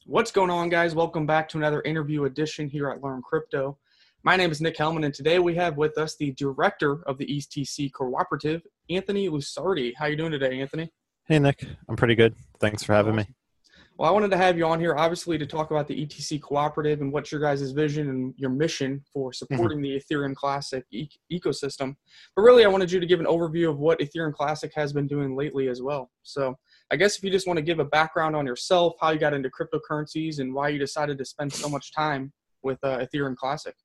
What's going on, guys? Welcome back to another interview edition here at Learn Crypto. My name is Nick Hellman, and today we have with us the director of the ETC Cooperative, Anthony Lusardi. How you doing today, Anthony? Hey, Nick. I'm pretty good. Thanks for having me. Well, I wanted to have you on here, obviously, to talk about the ETC Cooperative and what's your guys' vision and your mission for supporting the Ethereum Classic ecosystem. But really, I wanted you to give an overview of what Ethereum Classic has been doing lately as well. So I guess if you just want to give a background on yourself, how you got into cryptocurrencies, and why you decided to spend so much time with Ethereum Classic.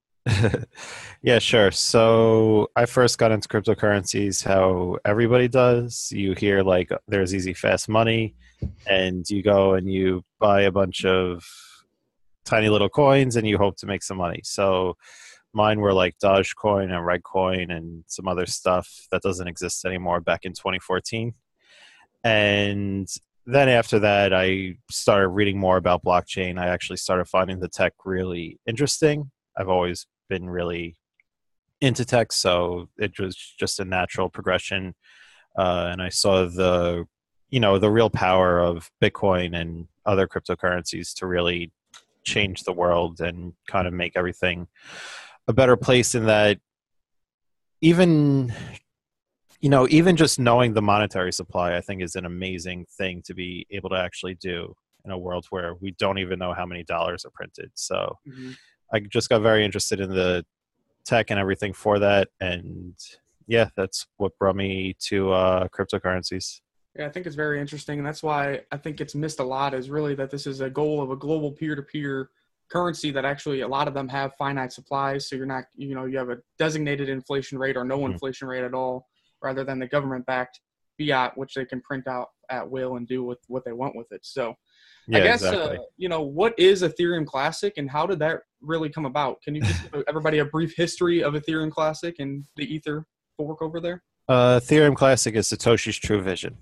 Yeah, sure. So I first got into cryptocurrencies how everybody does. You hear like there's easy, fast money, and you go and you buy a bunch of tiny little coins and you hope to make some money. So mine were like Dogecoin and Redcoin and some other stuff that doesn't exist anymore back in 2014. And then after that, I started reading more about blockchain. I actually started finding the tech really interesting. I've always been really into tech, so it was just a natural progression. And I saw the real power of Bitcoin and other cryptocurrencies to really change the world and kind of make everything a better place. In that, even just knowing the monetary supply, I think, is an amazing thing to be able to actually do in a world where we don't even know how many dollars are printed. So I just got very interested in the tech and everything for that. And yeah, that's what brought me to cryptocurrencies. Yeah, I think it's very interesting, and that's why I think it's missed a lot, is really that this is a goal of a global peer-to-peer currency that actually a lot of them have finite supplies. So you're not, you have a designated inflation rate or no inflation rate at all, rather than the government-backed fiat, which they can print out at will and do with what they want with it. So yeah, I guess, exactly. What is Ethereum Classic and how did that really come about? Can you just give everybody a brief history of Ethereum Classic and the Ether fork over there? Ethereum Classic is Satoshi's true vision.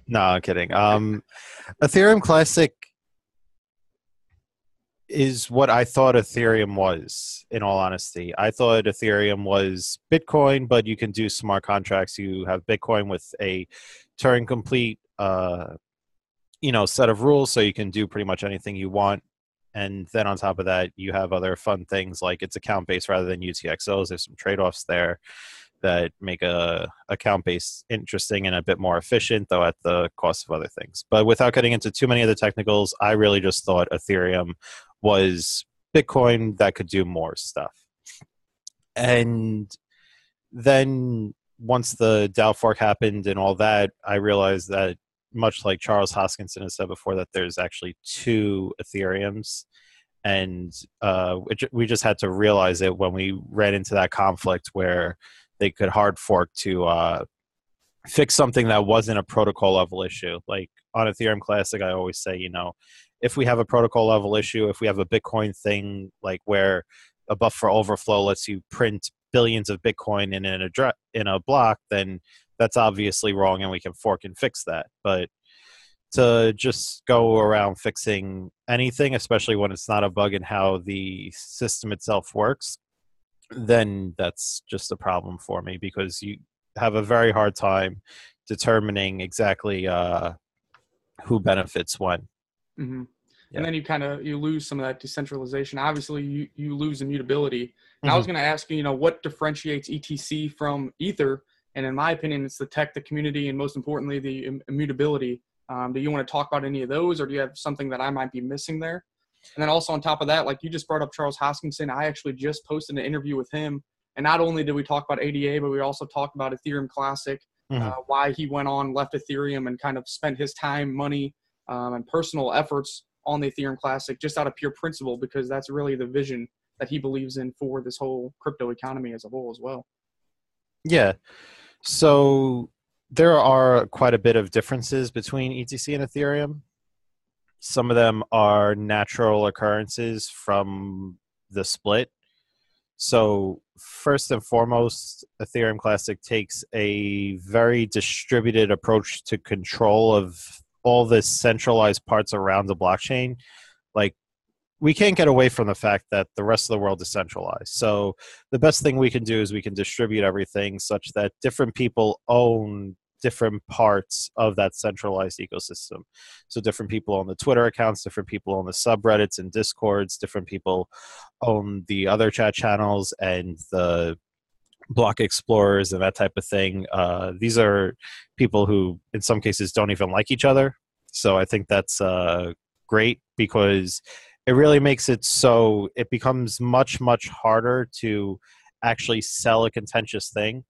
No, I'm kidding. Ethereum Classic is what I thought Ethereum was, in all honesty. I thought Ethereum was Bitcoin, but you can do smart contracts. You have Bitcoin with a Turing complete set of rules, so you can do pretty much anything you want. And then on top of that, you have other fun things like it's account-based rather than UTXOs. There's some trade-offs there that make a account-based interesting and a bit more efficient, though at the cost of other things. But without getting into too many of the technicals, I really just thought Ethereum was Bitcoin that could do more stuff. And then once the DAO fork happened and all that, I realized that, much like Charles Hoskinson has said before, that there's actually two Ethereums. And we just had to realize it when we ran into that conflict where they could hard fork to fix something that wasn't a protocol level issue. Like on Ethereum Classic, I always say, if we have a protocol level issue, if we have a Bitcoin thing, like where a buffer overflow lets you print billions of Bitcoin in a block, then that's obviously wrong and we can fork and fix that. But to just go around fixing anything, especially when it's not a bug in how the system itself works, then that's just a problem for me, because you have a very hard time determining exactly who benefits when. Mm-hmm. Yeah. And then you lose some of that decentralization. Obviously, you lose immutability. And I was going to ask you, what differentiates ETC from Ether? And in my opinion, it's the tech, the community, and most importantly, the immutability. Do you want to talk about any of those, or do you have something that I might be missing there? And then also on top of that, like you just brought up Charles Hoskinson, I actually just posted an interview with him. And not only did we talk about ADA, but we also talked about Ethereum Classic, why he went on, left Ethereum, and kind of spent his time, money, and personal efforts on the Ethereum Classic just out of pure principle, because that's really the vision that he believes in for this whole crypto economy as a whole as well. Yeah. So there are quite a bit of differences between ETC and Ethereum. Some of them are natural occurrences from the split. So first and foremost, Ethereum Classic takes a very distributed approach to control of all the centralized parts around the blockchain. Like, we can't get away from the fact that the rest of the world is centralized. So the best thing we can do is we can distribute everything such that different people own different parts of that centralized ecosystem. So different people own the Twitter accounts, different people own the subreddits and Discords, different people own the other chat channels and the block explorers and that type of thing. These are people who in some cases don't even like each other. So I think that's great, because it really makes it so it becomes much, much harder to actually sell a contentious thing.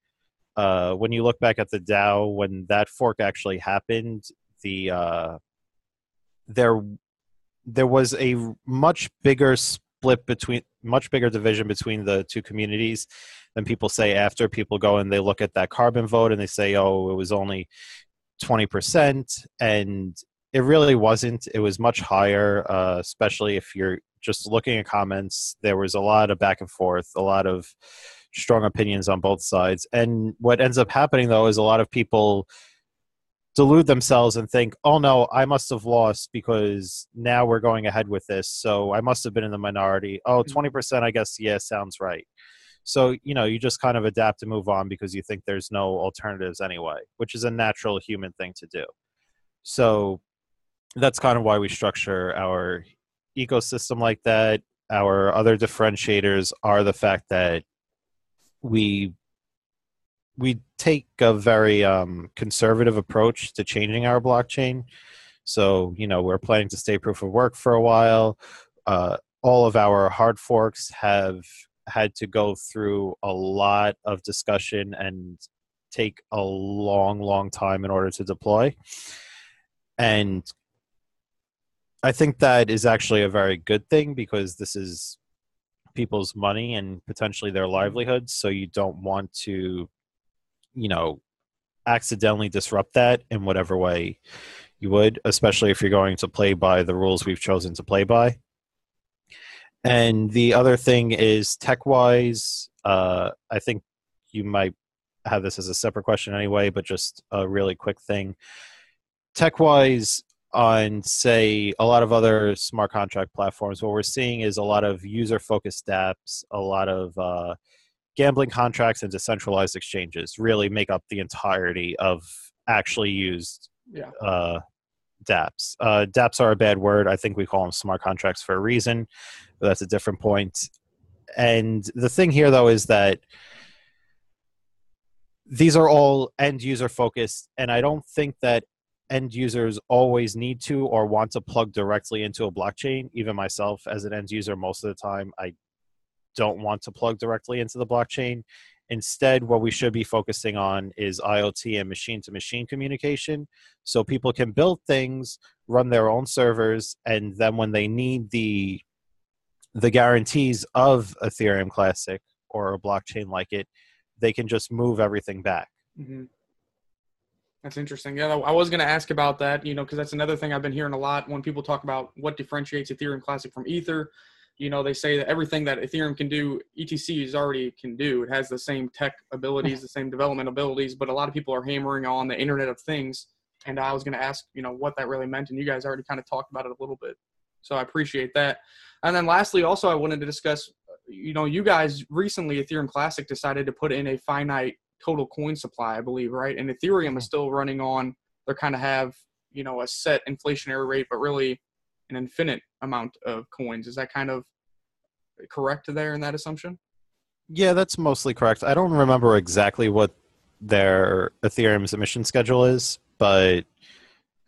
When you look back at the DAO, when that fork actually happened, there was a much bigger division between the two communities than people say after. People go and they look at that carbon vote and they say, oh, it was only 20%, and it really wasn't. It was much higher, especially if you're just looking at comments. There was a lot of back and forth, a lot of strong opinions on both sides. And what ends up happening, though, is a lot of people delude themselves and think, oh, no, I must have lost because now we're going ahead with this. So I must have been in the minority. Oh, 20%, I guess, yeah, sounds right. So, you just kind of adapt and move on because you think there's no alternatives anyway, which is a natural human thing to do. So that's kind of why we structure our ecosystem like that. Our other differentiators are the fact that we take a very conservative approach to changing our blockchain. So, we're planning to stay proof of work for a while. All of our hard forks have had to go through a lot of discussion and take a long, long time in order to deploy. And I think that is actually a very good thing, because this is people's money and potentially their livelihoods. So you don't want to, accidentally disrupt that in whatever way you would, especially if you're going to play by the rules we've chosen to play by. And the other thing is tech-wise, I think you might have this as a separate question anyway, but just a really quick thing. Tech-wise, on, say, a lot of other smart contract platforms, what we're seeing is a lot of user-focused apps, a lot of gambling contracts, and decentralized exchanges really make up the entirety of actually used dApps. dApps are a bad word. I think we call them smart contracts for a reason, but that's a different point. And the thing here, though, is that these are all end-user focused, and I don't think that end users always need to or want to plug directly into a blockchain. Even myself, as an end user, most of the time, I don't want to plug directly into the blockchain. Instead, what we should be focusing on is IoT and machine-to-machine communication, so people can build things, run their own servers, and then when they need the guarantees of Ethereum Classic or a blockchain like it, they can just move everything back. Mm-hmm. That's interesting. Yeah, I was going to ask about that, because that's another thing I've been hearing a lot when people talk about what differentiates Ethereum Classic from Ether. They say that everything that Ethereum can do, ETC already can do. It has the same tech abilities, the same development abilities, but a lot of people are hammering on the Internet of Things. And I was going to ask, what that really meant, and you guys already kind of talked about it a little bit. So I appreciate that. And then lastly, also, I wanted to discuss, you guys recently, Ethereum Classic decided to put in a finite total coin supply, I believe, right? And Ethereum is still running on, they kind of have, a set inflationary rate, but really an infinite amount of coins. Is that kind of correct there in that assumption? Yeah, that's mostly correct. I don't remember exactly what their Ethereum's emission schedule is, but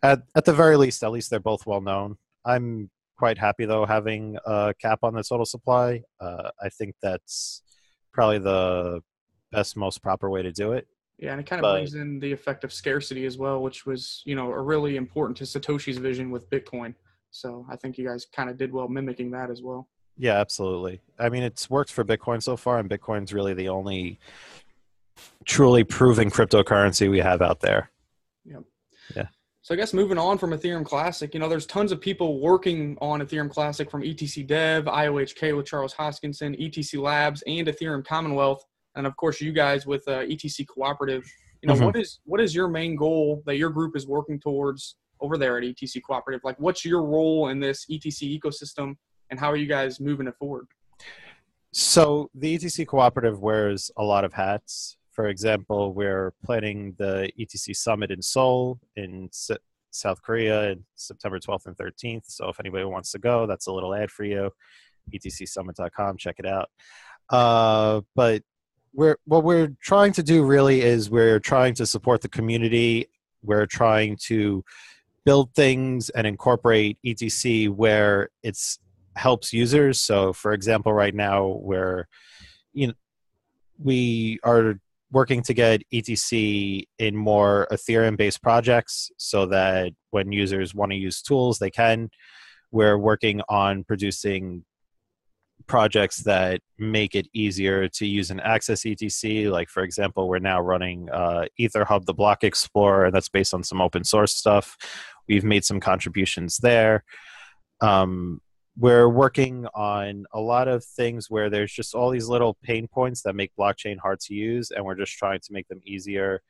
at the very least, at least they're both well known. I'm quite happy, though, having a cap on the total supply. I think that's probably the best, most proper way to do it. Yeah, and it kind of brings in the effect of scarcity as well, which was, really important to Satoshi's vision with Bitcoin. So I think you guys kind of did well mimicking that as well. Yeah, absolutely. I mean, it's worked for Bitcoin so far, and Bitcoin's really the only truly proven cryptocurrency we have out there. Yep. Yeah. So I guess moving on from Ethereum Classic, there's tons of people working on Ethereum Classic, from ETC Dev, IOHK with Charles Hoskinson, ETC Labs, and Ethereum Commonwealth. And of course, you guys with ETC Cooperative. What is your main goal that your group is working towards over there at ETC Cooperative? Like, what's your role in this ETC ecosystem, and how are you guys moving it forward? So the ETC Cooperative wears a lot of hats. For example, we're planning the ETC Summit in Seoul in South Korea in September 12th and 13th. So if anybody wants to go, that's a little ad for you. ETCsummit.com, check it out. But what we're trying to do really is we're trying to support the community. We're trying to build things and incorporate ETC where it's helps users. So for example, right now we are working to get ETC in more Ethereum-based projects so that when users want to use tools, they can. We're working on producing projects that make it easier to use and access ETC. Like, for example, we're now running EtherHub, the Block Explorer, and that's based on some open source stuff. We've made some contributions there. We're working on a lot of things where there's just all these little pain points that make blockchain hard to use, and we're just trying to make them easier.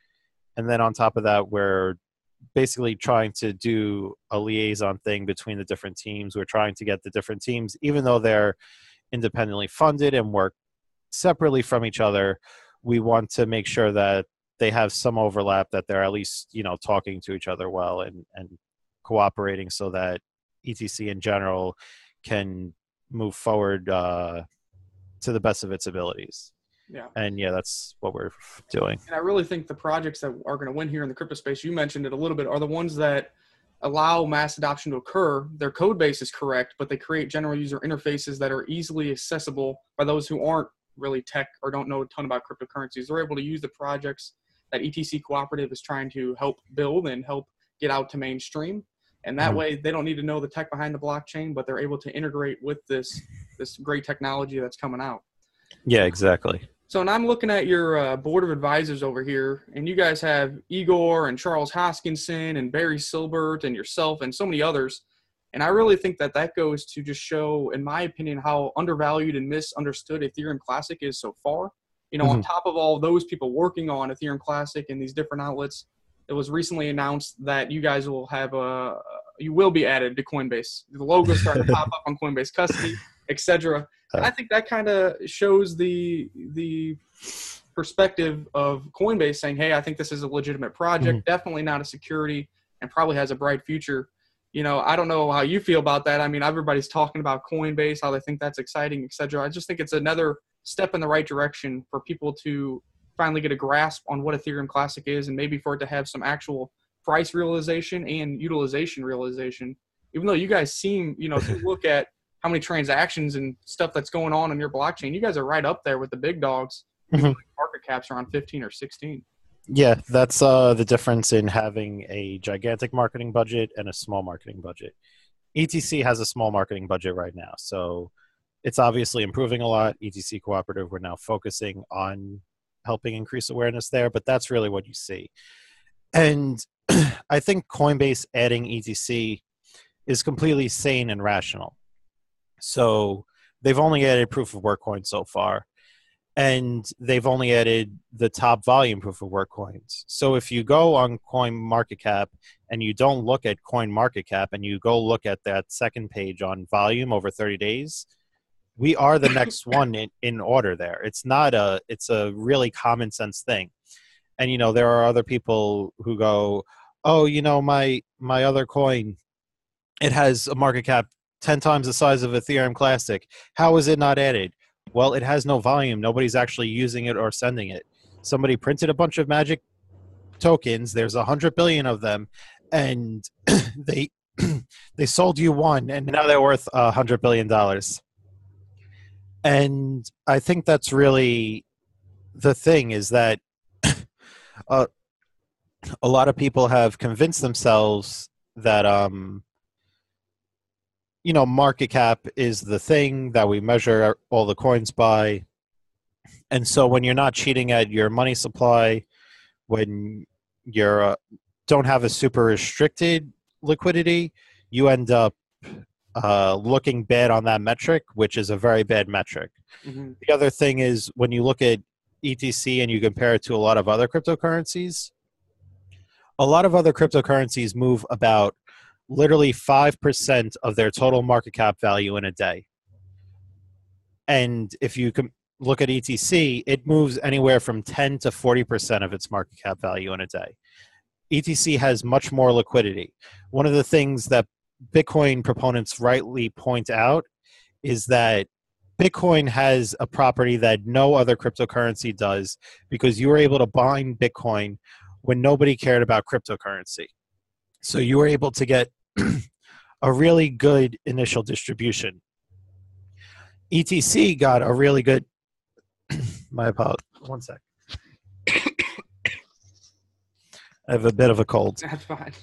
And then on top of that, we're basically trying to do a liaison thing between the different teams. We're trying to get the different teams, even though they're independently funded and work separately from each other, we want to make sure that they have some overlap, that they're at least, talking to each other well and cooperating so that ETC in general can move forward to the best of its abilities. Yeah. And yeah, that's what we're doing. And I really think the projects that are going to win here in the crypto space, you mentioned it a little bit, are the ones that allow mass adoption to occur. Their code base is correct, but they create general user interfaces that are easily accessible by those who aren't really tech or don't know a ton about cryptocurrencies. They're able to use the projects that ETC Cooperative is trying to help build and help get out to mainstream. And that way they don't need to know the tech behind the blockchain, but they're able to integrate with this great technology that's coming out. Yeah, exactly. So, and I'm looking at your board of advisors over here, and you guys have Igor and Charles Hoskinson and Barry Silbert and yourself and so many others. And I really think that goes to just show, in my opinion, how undervalued and misunderstood Ethereum Classic is so far. On top of all those people working on Ethereum Classic and these different outlets, it was recently announced that you guys will have you will be added to Coinbase. The logo's starting to pop up on Coinbase custody, etc. And I think that kind of shows the perspective of Coinbase saying, hey, I think this is a legitimate project, definitely not a security, and probably has a bright future. I don't know how you feel about that. I mean, everybody's talking about Coinbase, how they think that's exciting, etc. I just think it's another step in the right direction for people to finally get a grasp on what Ethereum Classic is, and maybe for it to have some actual price realization and utilization realization. Even though you guys seem, if you look at how many transactions and stuff that's going on in your blockchain, you guys are right up there with the big dogs. Market caps around 15 or 16. Yeah, that's the difference in having a gigantic marketing budget and a small marketing budget. ETC has a small marketing budget right now, so it's obviously improving a lot. ETC Cooperative, we're now focusing on helping increase awareness there, but that's really what you see. And I think Coinbase adding ETC is completely sane and rational. So they've only added proof of work coins so far, and they've only added the top volume proof of work coins. So if you go on CoinMarketCap and you don't look at CoinMarketCap and you go look at that second page on volume over 30 days, we are the next one in order there. It's a really common sense thing. And, there are other people who go, oh, my other coin, it has a market cap 10 times the size of Ethereum Classic. How is it not added? Well, it has no volume. Nobody's actually using it or sending it. Somebody printed a bunch of magic tokens. There's 100 billion of them, and they sold you one, and now they're worth $100 billion. And I think that's really the thing, is that a lot of people have convinced themselves that market cap is the thing that we measure all the coins by. And so when you're not cheating at your money supply, when you're don't have a super restricted liquidity, you end up looking bad on that metric, which is a very bad metric. The other thing is, when you look at ETC and you compare it to a lot of other cryptocurrencies move about literally 5% of their total market cap value in a day. And if you look at ETC, it moves anywhere from 10 to 40% of its market cap value in a day. ETC has much more liquidity. One of the things that Bitcoin proponents rightly point out is that Bitcoin has a property that no other cryptocurrency does, because you were able to bind Bitcoin when nobody cared about cryptocurrency. So you were able to get a really good initial distribution. ETC got a really good, my apologies, one sec. I have a bit of a cold. That's fine.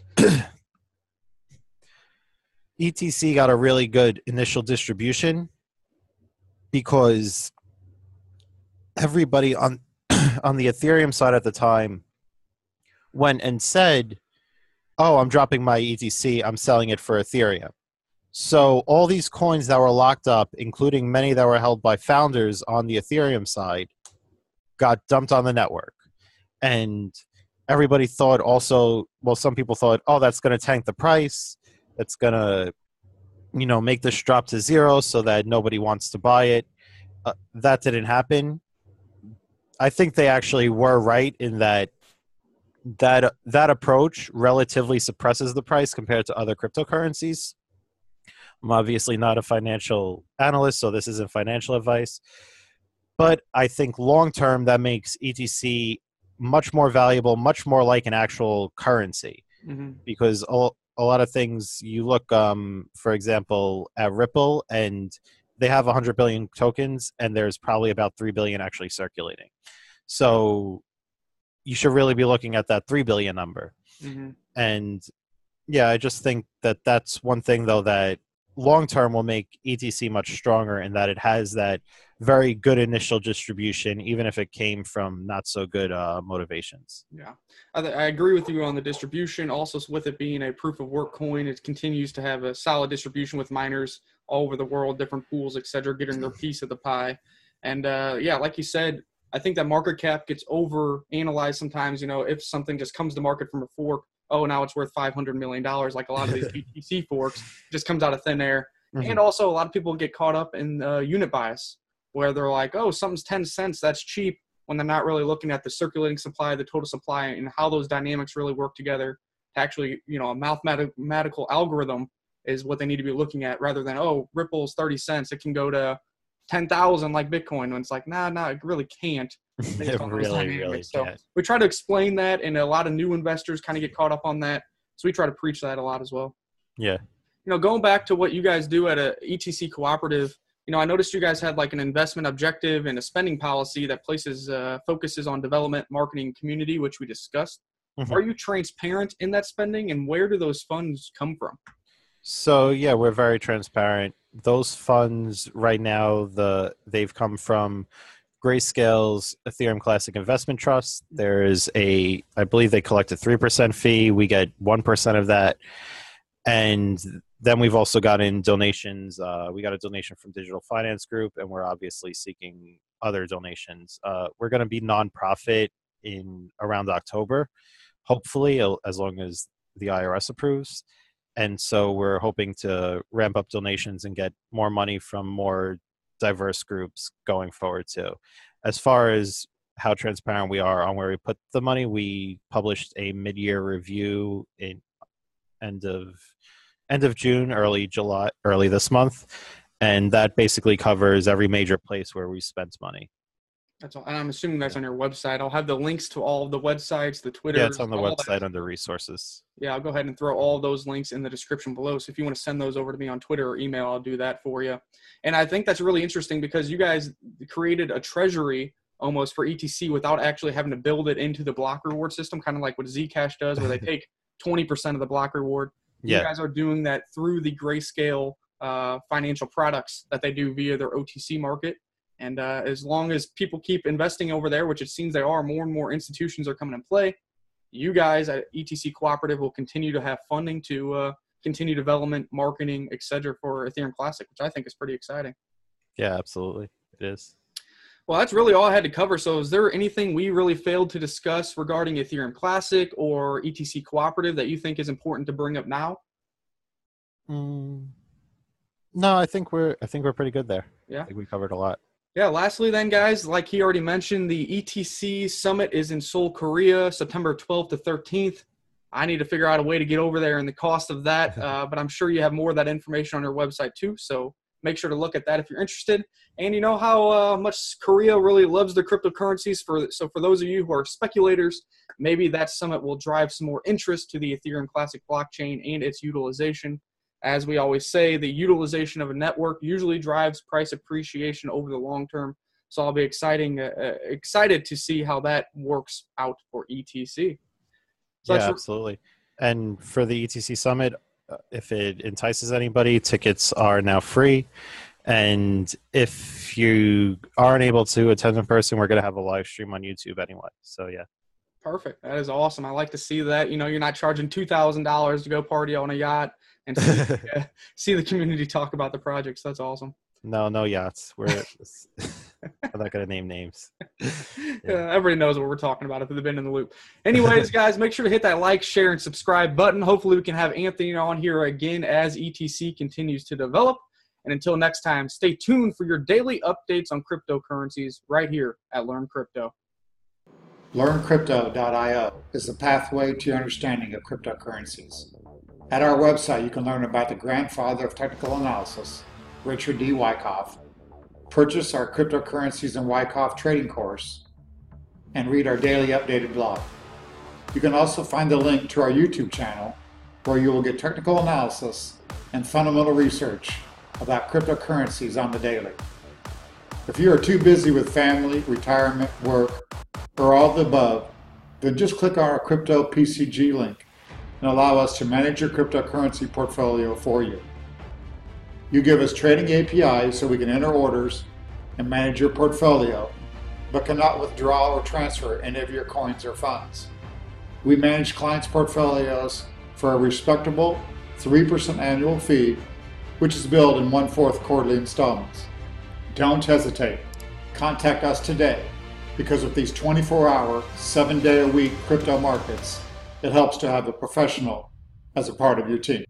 ETC got a really good initial distribution because everybody on the Ethereum side at the time went and said, oh, I'm dropping my ETC, I'm selling it for Ethereum. So all these coins that were locked up, including many that were held by founders on the Ethereum side, got dumped on the network. And everybody thought also, well, some people thought, oh, that's going to tank the price. That's going to, make this drop to zero so that nobody wants to buy it. That didn't happen. I think they actually were right in that approach relatively suppresses the price compared to other cryptocurrencies. I'm obviously not a financial analyst, so this isn't financial advice. But I think long-term, that makes ETC much more valuable, much more like an actual currency. Mm-hmm. Because a lot of things, you look, for example, at Ripple, and they have 100 billion tokens, and there's probably about 3 billion actually circulating. So you should really be looking at that 3 billion number. Mm-hmm. And yeah, I just think that that's one thing, though, that long-term will make ETC much stronger in that it has that very good initial distribution, even if it came from not so good motivations. Yeah, I agree with you on the distribution. Also, with it being a proof of work coin, it continues to have a solid distribution with miners all over the world, different pools, etc., getting their piece of the pie. And yeah, like you said, I think that market cap gets over analyzed sometimes. If something just comes to market from a fork, oh, now it's worth $500 million, like a lot of these BTC forks, just comes out of thin air. Mm-hmm. And also, a lot of people get caught up in unit bias, where they're like, oh, something's 10 cents, that's cheap, when they're not really looking at the circulating supply, the total supply, and how those dynamics really work together. Actually, a mathematical algorithm is what they need to be looking at, rather than, oh, Ripple's 30 cents, it can go to 10,000 like Bitcoin. And it's like, nah, it really can't. It really so can't. We try to explain that, and a lot of new investors kind of get caught up on that. So we try to preach that a lot as well. Yeah. Going back to what you guys do at a ETC Cooperative, I noticed you guys had like an investment objective and a spending policy that focuses on development, marketing, community, which we discussed. Mm-hmm. Are you transparent in that spending, and where do those funds come from? So yeah, we're very transparent. Those funds right now, they've come from Grayscale's Ethereum Classic Investment Trust. There's I believe they collect a 3% fee. We get 1% of that. And then we've also gotten donations. We got a donation from Digital Finance Group, and we're obviously seeking other donations. We're going to be nonprofit in around October, hopefully, as long as the IRS approves. And so we're hoping to ramp up donations and get more money from more diverse groups going forward too. As far as how transparent we are on where we put the money, we published a mid-year review in end of June, early July, early this month, and that basically covers every major place where we spent money. That's all. And I'm assuming that's on your website. I'll have the links to all of the websites, the Twitter. Yeah, it's on the website under resources. Yeah, I'll go ahead and throw all those links in the description below. So if you want to send those over to me on Twitter or email, I'll do that for you. And I think that's really interesting because you guys created a treasury almost for ETC without actually having to build it into the block reward system, kind of like what Zcash does, where they take 20% of the block reward. Yeah. You guys are doing that through the Grayscale financial products that they do via their OTC market. And as long as people keep investing over there, which it seems they are, more and more institutions are coming in play, you guys at ETC Cooperative will continue to have funding to continue development, marketing, etc. for Ethereum Classic, which I think is pretty exciting. Yeah, absolutely. It is. Well, that's really all I had to cover. So is there anything we really failed to discuss regarding Ethereum Classic or ETC Cooperative that you think is important to bring up now? No, I think we're pretty good there. Yeah. I think we covered a lot. Yeah, lastly then, guys, like he already mentioned, the ETC Summit is in Seoul, Korea, September 12th to 13th. I need to figure out a way to get over there and the cost of that, but I'm sure you have more of that information on your website too, so make sure to look at that if you're interested. And you know how much Korea really loves the cryptocurrencies, so for those of you who are speculators, maybe that summit will drive some more interest to the Ethereum Classic blockchain and its utilization. As we always say, the utilization of a network usually drives price appreciation over the long term. So I'll be excited to see how that works out for ETC. So Yeah, absolutely. And for the ETC Summit, if it entices anybody, tickets are now free. And if you aren't able to attend in person, we're going to have a live stream on YouTube anyway. So, yeah. Perfect. That is awesome. I like to see that. You know, you're not charging $2,000 to go party on a yacht and see the community talk about the projects. That's awesome. No yachts. I'm not going to name names. Yeah. Everybody knows what we're talking about if they've been in the loop. Anyways, guys, make sure to hit that like, share, and subscribe button. Hopefully we can have Anthony on here again as ETC continues to develop. And until next time, stay tuned for your daily updates on cryptocurrencies right here at Learn Crypto. LearnCrypto.io is the pathway to your understanding of cryptocurrencies. At our website, you can learn about the grandfather of technical analysis, Richard D. Wyckoff, purchase our Cryptocurrencies and Wyckoff trading course, and read our daily updated blog. You can also find the link to our YouTube channel, where you will get technical analysis and fundamental research about cryptocurrencies on the daily. If you are too busy with family, retirement, work, or all of the above, then just click on our Crypto PCG link and allow us to manage your cryptocurrency portfolio for you. You give us trading APIs so we can enter orders and manage your portfolio, but cannot withdraw or transfer any of your coins or funds. We manage clients' portfolios for a respectable 3% annual fee, which is billed in 1/4 quarterly installments. Don't hesitate. Contact us today, because with these 24-hour, 7-day-a-week crypto markets, it helps to have a professional as a part of your team.